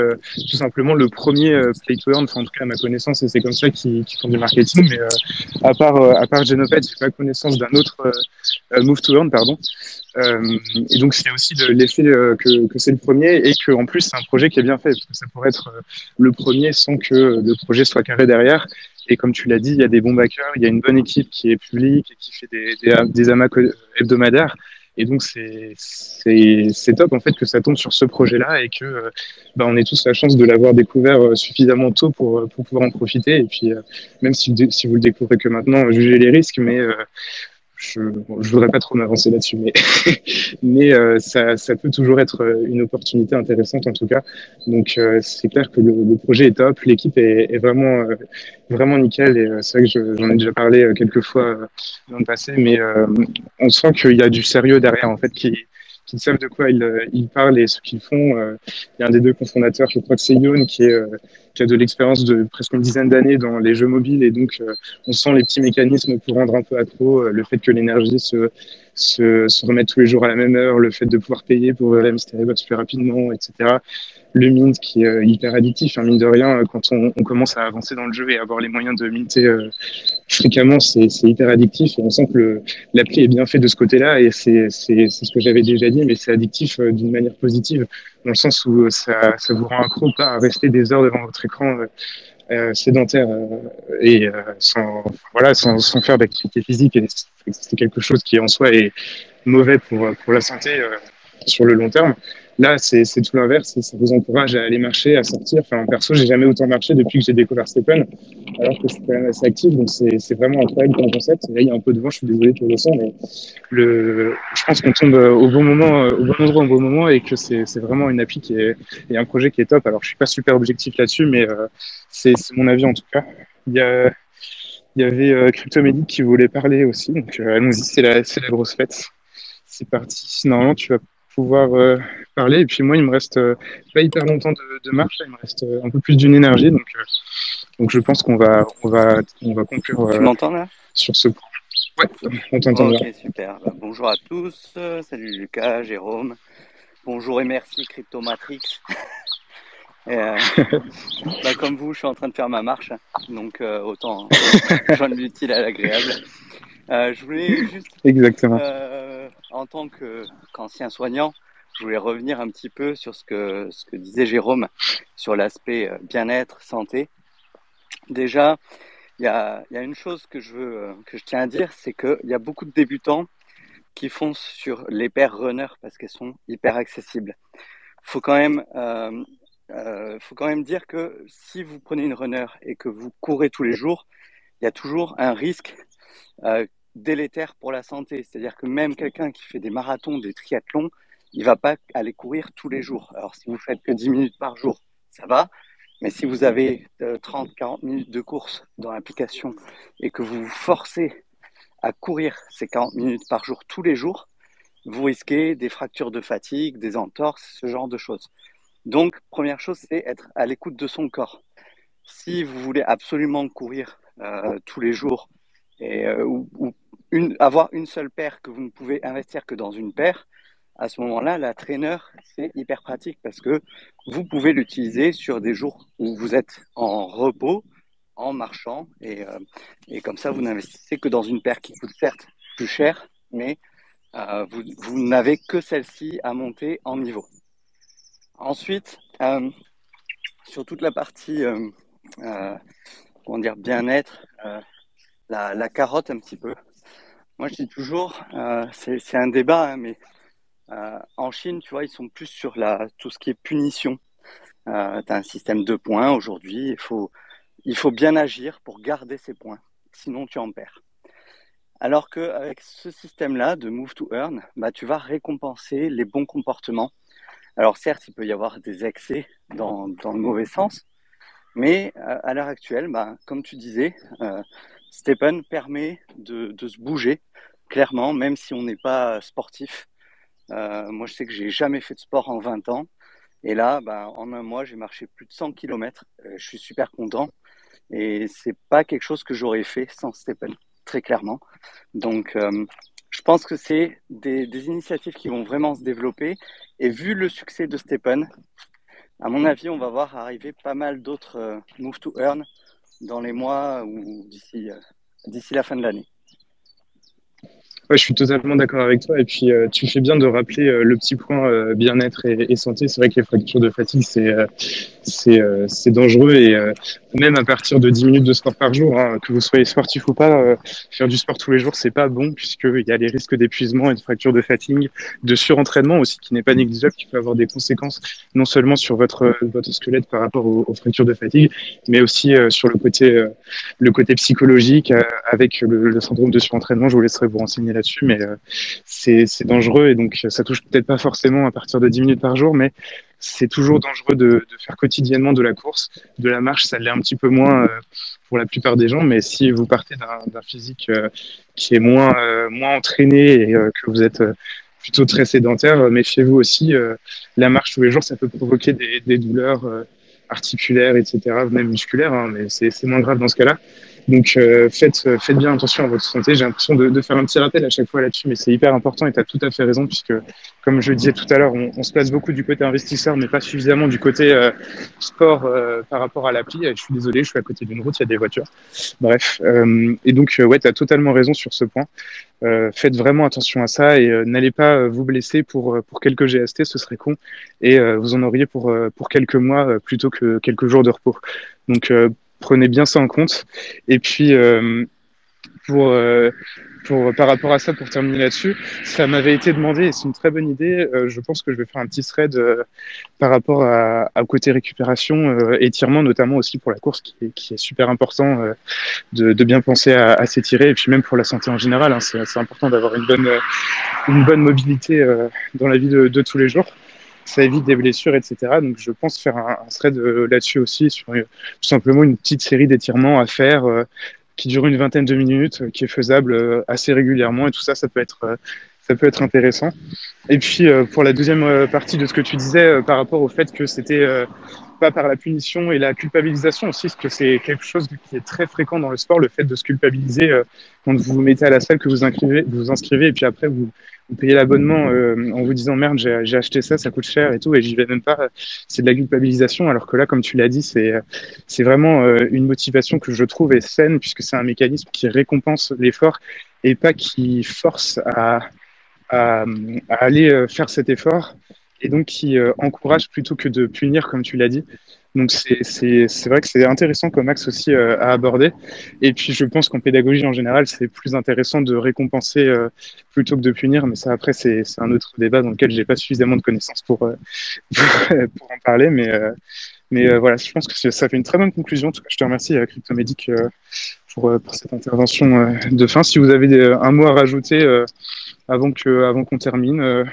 tout simplement le premier play to earn, enfin, en tout cas à ma connaissance, et c'est comme ça qu'ils font du marketing, mais à part Genoped, j'ai pas connaissance d'un autre move to earn, pardon. Et donc c'est aussi l'effet que c'est le premier, et que en plus c'est un projet qui est bien fait, parce que ça pourrait être le premier sans que le projet soit carré derrière. Et comme tu l'as dit, il y a des bons backers, il y a une bonne équipe qui est publique et qui fait des amas hebdomadaires. Et donc c'est top en fait que ça tombe sur ce projet-là, et que on ait tous la chance de l'avoir découvert suffisamment tôt pour pouvoir en profiter. Et puis même si vous le découvrez que maintenant, jugez les risques, mais je voudrais pas trop m'avancer là-dessus, mais ça peut toujours être une opportunité intéressante en tout cas. Donc c'est clair que le projet est top, l'équipe est vraiment vraiment nickel, et c'est vrai que j'en ai déjà parlé quelques fois dans le passé, mais on sent qu'il y a du sérieux derrière en fait, qui savent de quoi ils parlent et ce qu'ils font. Il y a un des deux cofondateurs, je crois que c'est Youn, qui a de l'expérience de presque une dizaine d'années dans les jeux mobiles, et donc on sent les petits mécanismes pour rendre un peu accro, le fait que l'énergie se remette tous les jours à la même heure, le fait de pouvoir payer pour la Mystery Box plus rapidement, etc. Le mint qui est hyper addictif, hein, mine de rien, quand on commence à avancer dans le jeu et avoir les moyens de minter fréquemment, c'est hyper addictif, et on sent que l'appli est bien fait de ce côté-là, et c'est ce que j'avais déjà dit, mais c'est addictif d'une manière positive, dans le sens où ça vous rend accro, pas à rester des heures devant votre écran sédentaire et sans faire d'activité physique, et c'est quelque chose qui en soi est mauvais pour la santé sur le long terme. Là, c'est tout l'inverse, ça vous encourage à aller marcher, à sortir. Enfin, perso, j'ai jamais autant marché depuis que j'ai découvert Stephen, alors que je suis quand même assez actif, donc c'est vraiment incroyable comme concept. Et là, il y a un peu de vent, je suis désolé pour le son, mais je pense qu'on tombe au bon moment, au bon endroit, au bon moment, et que c'est vraiment une appli et un projet qui est top. Alors, je suis pas super objectif là-dessus, mais c'est mon avis en tout cas. Il y avait Cryptomédic qui voulait parler aussi, donc allons-y, c'est la grosse fête. C'est parti. Normalement, tu vas pouvoir parler. Et puis moi, il me reste pas hyper longtemps de marche. Là, il me reste un peu plus d'une énergie. Donc je pense qu'on va conclure Tu m'entends là? sur ce point. Ouais, on t'entend bien. Ok, super. Bonjour à tous. Salut Lucas, Jérôme. Bonjour et merci Cryptomatrix. Comme vous, je suis en train de faire ma marche. Donc autant joindre l'utile à l'agréable. Je voulais juste, Exactement. en tant qu'ancien soignant, je voulais revenir un petit peu sur ce que disait Jérôme sur l'aspect bien-être, santé. Déjà, il y a une chose que je tiens à dire, c'est qu'il y a beaucoup de débutants qui foncent sur les paires runners parce qu'elles sont hyper accessibles. Faut quand même dire que si vous prenez une runner et que vous courez tous les jours, il y a toujours un risque délétère pour la santé. C'est-à-dire que même quelqu'un qui fait des marathons, des triathlons, il va pas aller courir tous les jours. Alors si vous faites que 10 minutes par jour, ça va. Mais si vous avez 30-40 minutes de course dans l'application et que vous vous forcez à courir ces 40 minutes par jour tous les jours, vous risquez des fractures de fatigue, des entorses, ce genre de choses. Donc, première chose, c'est être à l'écoute de son corps. Si vous voulez absolument courir tous les jours ou avoir une seule paire que vous ne pouvez investir que dans une paire, à ce moment-là, la trainer, c'est hyper pratique parce que vous pouvez l'utiliser sur des jours où vous êtes en repos, en marchant, et comme ça, vous n'investissez que dans une paire qui coûte certes plus cher, mais vous n'avez que celle-ci à monter en niveau. Ensuite, sur toute la partie comment dire, bien-être, la carotte un petit peu. Moi, je dis toujours, c'est un débat, hein, mais en Chine, tu vois, ils sont plus sur tout ce qui est punition. Tu as un système de points aujourd'hui, il faut bien agir pour garder ces points, sinon tu en perds. Alors qu'avec ce système-là de Move to Earn, bah, tu vas récompenser les bons comportements. Alors certes, il peut y avoir des excès dans le mauvais sens, mais à l'heure actuelle, bah, comme tu disais, Stephen permet de se bouger, clairement, même si on n'est pas sportif. Moi, je sais que j'ai jamais fait de sport en 20 ans. Et là, bah, en un mois, j'ai marché plus de 100 km. Je suis super content. Et c'est pas quelque chose que j'aurais fait sans Stephen, très clairement. Donc, je pense que c'est des initiatives qui vont vraiment se développer. Et vu le succès de Stephen, à mon avis, on va voir arriver pas mal d'autres Move to Earn dans les mois ou d'ici la fin de l'année. Ouais, je suis totalement d'accord avec toi. Et puis, tu fais bien de rappeler le petit point bien-être et santé. C'est vrai que les fractures de fatigue, c'est dangereux. Et même à partir de 10 minutes de sport par jour, hein, que vous soyez sportif ou pas, faire du sport tous les jours, c'est pas bon, puisqu'il y a les risques d'épuisement et de fracture de fatigue, de surentraînement aussi, qui n'est pas négligeable, qui peut avoir des conséquences non seulement sur votre squelette par rapport aux fractures de fatigue, mais aussi sur le côté psychologique, avec le syndrome de surentraînement. Je vous laisserai vous renseigner là-dessus, mais c'est dangereux et donc ça touche peut-être pas forcément à partir de 10 minutes par jour, mais c'est toujours dangereux de faire quotidiennement de la course. De la marche, ça l'est un petit peu moins pour la plupart des gens, mais si vous partez d'un physique qui est moins entraîné et que vous êtes plutôt très sédentaire, méfiez-vous aussi. La marche tous les jours, ça peut provoquer des douleurs articulaires, etc., même musculaires, hein, mais c'est moins grave dans ce cas-là. Donc faites bien attention à votre santé. J'ai l'impression de faire un petit rappel à chaque fois là-dessus, mais c'est hyper important et tu as tout à fait raison, puisque comme je le disais tout à l'heure, on se place beaucoup du côté investisseur, mais pas suffisamment du côté sport par rapport à l'appli. Je suis désolé, je suis à côté d'une route, il y a des voitures. Bref, et donc ouais, tu as totalement raison sur ce point. Faites vraiment attention à ça et n'allez pas vous blesser pour quelques GST, ce serait con, et vous en auriez pour quelques mois plutôt que quelques jours de repos. Donc prenez bien ça en compte. Et puis pour par rapport à ça, pour terminer là-dessus, ça m'avait été demandé et c'est une très bonne idée. Je pense que je vais faire un petit thread par rapport à côté récupération, étirement, notamment aussi pour la course, qui est super important de bien penser à s'étirer, et puis même pour la santé en général, hein, c'est important d'avoir une bonne mobilité dans la vie de tous les jours. Ça évite des blessures, etc. Donc je pense faire un thread là-dessus aussi, sur tout simplement une petite série d'étirements à faire qui dure une vingtaine de minutes, qui est faisable assez régulièrement, et tout ça, ça peut être intéressant. Et puis pour la deuxième partie de ce que tu disais par rapport au fait que c'était pas par la punition et la culpabilisation aussi, parce que c'est quelque chose qui est très fréquent dans le sport, le fait de se culpabiliser quand vous vous mettez à la salle, que vous inscrivez et puis après vous payez l'abonnement en vous disant merde, j'ai acheté ça, ça coûte cher et tout, et j'y vais même pas. C'est de la culpabilisation, alors que là, comme tu l'as dit, c'est vraiment une motivation que je trouve est saine, puisque c'est un mécanisme qui récompense l'effort et pas qui force à aller faire cet effort, et donc qui encourage plutôt que de punir, comme tu l'as dit. Donc c'est vrai que c'est intéressant comme axe aussi à aborder. Et puis je pense qu'en pédagogie en général, c'est plus intéressant de récompenser plutôt que de punir. Mais ça, après, c'est un autre débat dans lequel j'ai pas suffisamment de connaissances pour, pour en parler. Mais voilà, je pense que ça fait une très bonne conclusion. En tout cas, je te remercie, Cryptomédic, pour cette intervention de fin. Si vous avez un mot à rajouter avant qu'on termine,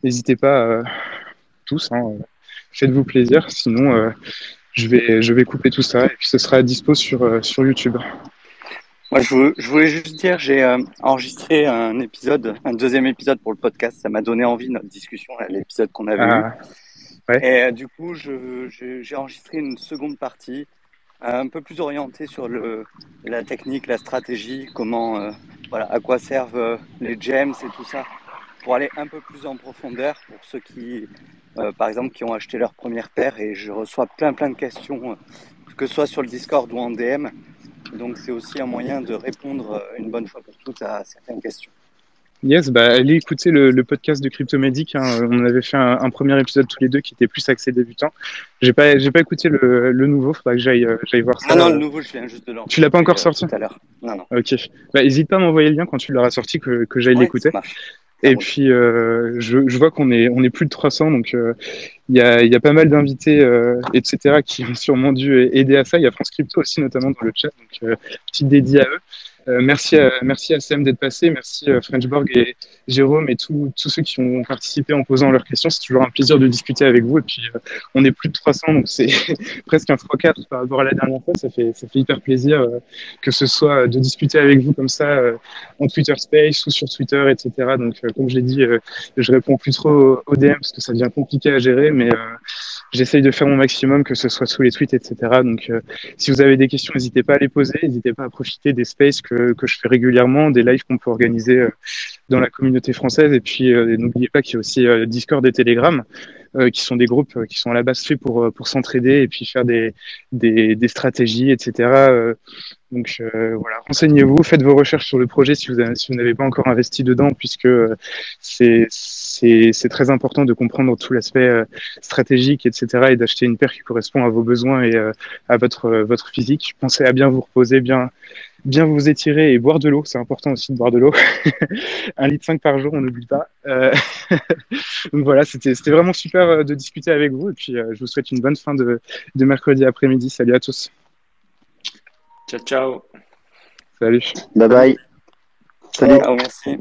n'hésitez pas tous, hein, faites-vous plaisir. Sinon, je vais couper tout ça et puis ce sera à dispo sur YouTube. Moi, je voulais juste dire, j'ai enregistré un deuxième épisode pour le podcast. Ça m'a donné envie, notre discussion, l'épisode qu'on avait eu. Ouais. Et du coup, j'ai enregistré une seconde partie un peu plus orientée sur la technique, la stratégie, comment, voilà, à quoi servent les gems et tout ça, pour aller un peu plus en profondeur pour ceux qui, par exemple, qui ont acheté leur première paire. Et je reçois plein de questions, que ce soit sur le Discord ou en DM. Donc, c'est aussi un moyen de répondre une bonne fois pour toutes à certaines questions. Yes, bah allez écouter le podcast de Cryptomédic. Hein. On avait fait un premier épisode tous les deux qui était plus axé débutant. J'ai pas écouté le nouveau. Faudra que j'aille voir ça. Non, le nouveau, je viens juste de Tu l'as pas encore l'enregistrer sorti? tout à l'heure. Non. Ok. Bah hésite pas à m'envoyer le lien quand tu l'auras sorti que j'aille Oui, l'écouter. ça marche. Et puis je vois qu'on est plus de 300, donc il y a pas mal d'invités, etc., qui ont sûrement dû aider à ça. Il y a France Crypto aussi, notamment dans le chat, donc petite dédié à eux. Merci à Sam d'être passé, merci Frenchborg et Jérôme et tous ceux qui ont participé en posant leurs questions. C'est toujours un plaisir de discuter avec vous. Et puis, on est plus de 300, donc c'est presque un x4 par rapport à la dernière fois. Ça fait hyper plaisir que ce soit de discuter avec vous comme ça en Twitter Space ou sur Twitter, etc. Donc, comme je l'ai dit, je réponds plus trop aux DM parce que ça devient compliqué à gérer, mais j'essaye de faire mon maximum, que ce soit sous les tweets, etc. Donc, si vous avez des questions, n'hésitez pas à les poser, n'hésitez pas à profiter des spaces que je fais régulièrement, des lives qu'on peut organiser dans la communauté française. Et puis, n'oubliez pas qu'il y a aussi Discord et Telegram, qui sont des groupes qui sont à la base faits pour s'entraider et puis faire des stratégies, etc. Donc voilà, renseignez-vous, faites vos recherches sur le projet si vous n'avez pas encore investi dedans, puisque c'est très important de comprendre tout l'aspect stratégique, etc., et d'acheter une paire qui correspond à vos besoins et à votre physique. Pensez à bien vous reposer, bien vous étirer et boire de l'eau. C'est important aussi de boire de l'eau. 1,5 litre par jour, on n'oublie pas. Donc voilà, c'était vraiment super de discuter avec vous. Et puis, je vous souhaite une bonne fin de mercredi après-midi. Salut à tous. Ciao, ciao. Salut. Bye bye. Salut. Merci.